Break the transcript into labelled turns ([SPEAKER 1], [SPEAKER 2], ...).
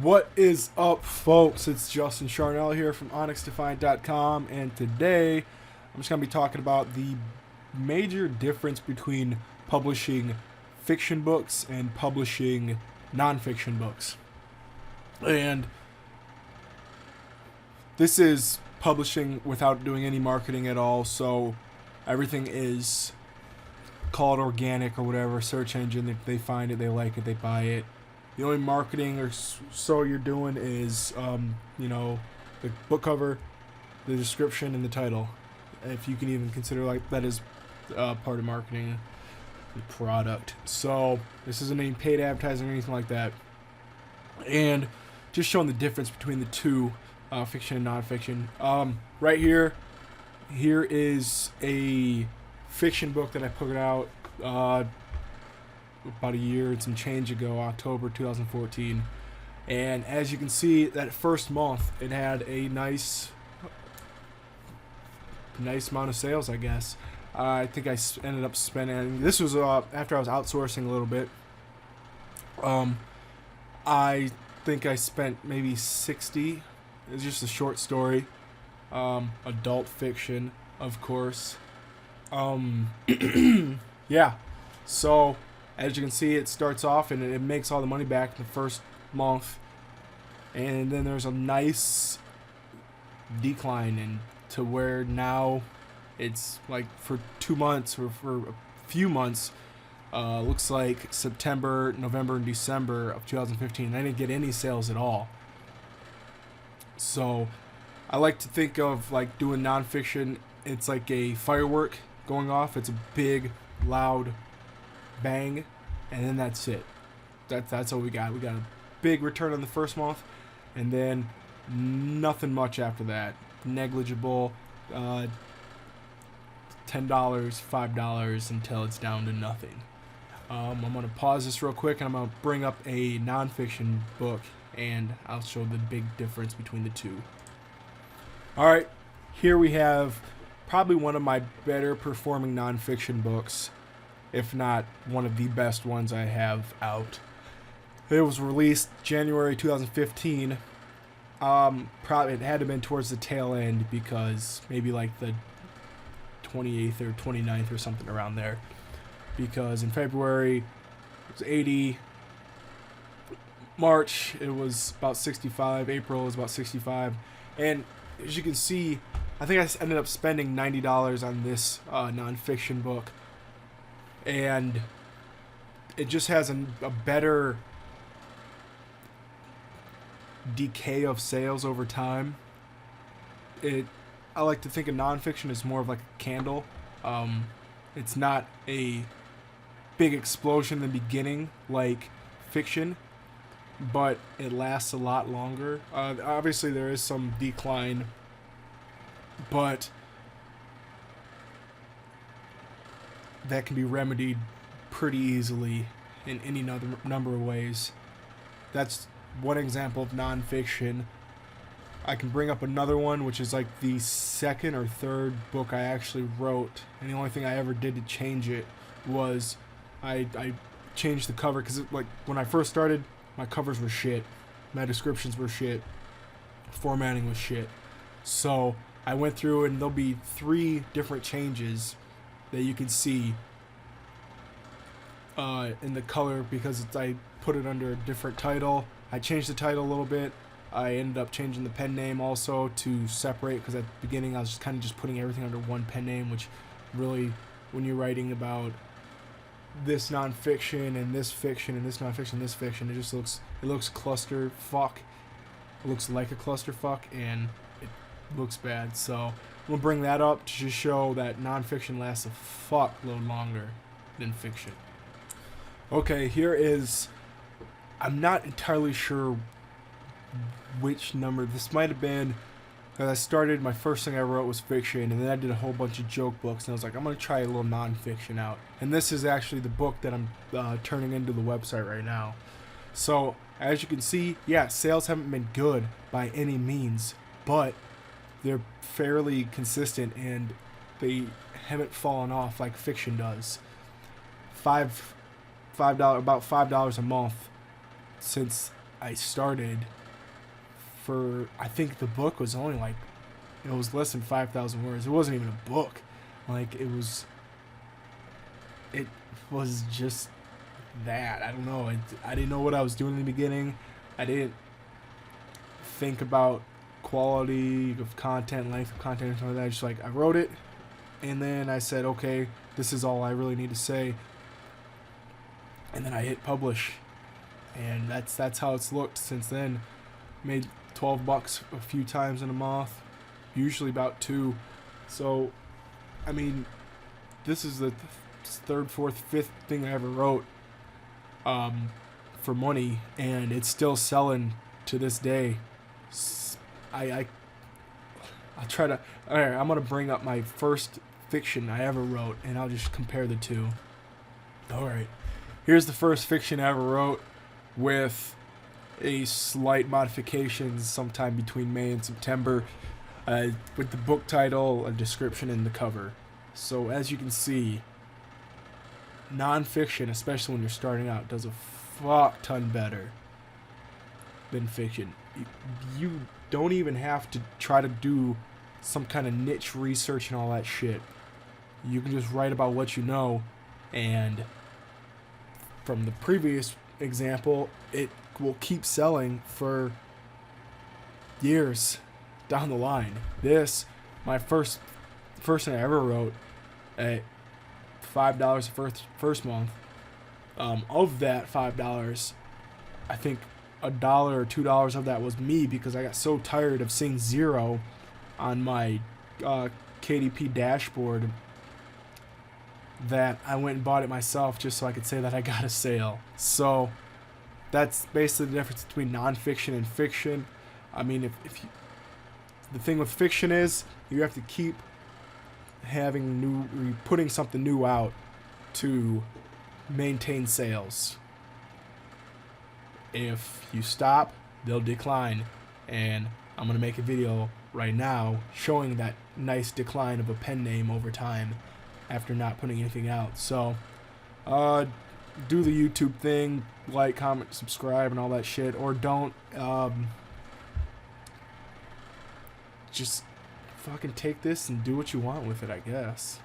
[SPEAKER 1] What is up, folks? It's Justin Charnell here from OnyxDefiant.com, and today I'm just going to be talking about the major difference between publishing fiction books and publishing nonfiction books. And this is publishing without doing any marketing at all, so everything is called organic or whatever, search engine. If they find it, they like it, they buy it. The only marketing or so you're doing is, the book cover, the description, and the title. If you can even consider like that is part of marketing the product. So this isn't any paid advertising or anything like that. And just showing the difference between the two, fiction and nonfiction. Right here is a fiction book that I put out about a year and some change ago, October 2014. And as you can see, that first month it had a nice amount of sales, I guess. I think I ended up spending, this was after I was outsourcing a little bit. I think I spent maybe 60. It's just a short story, adult fiction, of course. Yeah, so as you can see, it starts off and it makes all the money back in the first month, and then there's a nice decline and to where now it's like for 2 months or for a few months, looks like September, November, and December of 2015, I didn't get any sales at all. So I like to think of like doing nonfiction, it's like a firework going off. It's a big, loud bang, and then that's it. That's all we got. We got a big return on the first month, and then nothing much after that. Negligible, $10, $5 until it's down to nothing. I'm gonna pause this real quick, and I'm gonna bring up a nonfiction book, and I'll show the big difference between the two. All right, here we have probably one of my better performing nonfiction books, if not one of the best ones I have out. It was released January 2015. Probably it had to have been towards the tail end, because maybe like the 28th or 29th or something around there. Because in February it was 80, March it was about 65, April was about 65, and as you can see, I think I ended up spending $90 on this nonfiction book, and it just has a better decay of sales over time. I like to think of nonfiction as more of like a candle. It's not a big explosion in the beginning like fiction, but it lasts a lot longer. Obviously there is some decline, but that can be remedied pretty easily in any number of ways. That's one example of nonfiction. I can bring up another one, which is like the second or third book I actually wrote, and the only thing I ever did to change it was I changed the cover, because like when I first started, my covers were shit, my descriptions were shit, formatting was shit. So I went through, and there'll be 3 different changes that you can see in the color, because I put it under a different title. I changed the title a little bit. I ended up changing the pen name also to separate, because at the beginning I was just kind of just putting everything under one pen name, which really, when you're writing about this nonfiction and this fiction and this nonfiction and this fiction, it looks clusterfuck. It looks like a clusterfuck, and it looks bad. So I'm gonna bring that up to just show that nonfiction lasts a fuckload longer than fiction. Okay, here is, I'm not entirely sure which number this might have been, because I started, my first thing I wrote was fiction, and then I did a whole bunch of joke books, and I was like, I'm going to try a little nonfiction out. And this is actually the book that I'm turning into the website right now. So, as you can see, yeah, sales haven't been good by any means, but they're fairly consistent, and they haven't fallen off like fiction does. $5 about $5 a month since I started for, I think the book was only like, it was less than 5,000 words. It wasn't even a book. Like, it was just that. I don't know. I didn't know what I was doing in the beginning. I didn't think about quality of content, length of content, or something like that. Just like, I wrote it, and then I said, okay, this is all I really need to say. And then I hit publish. And that's how it's looked since then. Made $12 a few times in a month, usually about 2. So, I mean, this is the third, fourth, fifth thing I ever wrote for money, and it's still selling to this day. I'll try to. All right, I'm gonna bring up my first fiction I ever wrote, and I'll just compare the two. All right, here's the first fiction I ever wrote, with a slight modifications sometime between May and September, with the book title, a description, and the cover. So as you can see, nonfiction, especially when you're starting out, does a fuck ton better than fiction. You don't even have to try to do some kind of niche research and all that shit. You can just write about what you know, and from the previous example, it will keep selling for years down the line. This, my first thing I ever wrote, at $5 the first month. Of that $5, I think $1 or $2 of that was me, because I got so tired of seeing 0 on my KDP dashboard that I went and bought it myself just so I could say that I got a sale. So that's basically the difference between nonfiction and fiction. I mean, if you, the thing with fiction is you have to keep putting something new out to maintain sales. If you stop, they'll decline, and I'm gonna make a video right now showing that nice decline of a pen name over time after not putting anything out. So do the YouTube thing, like, comment, subscribe, and all that shit, or don't. Just fucking take this and do what you want with it, I guess.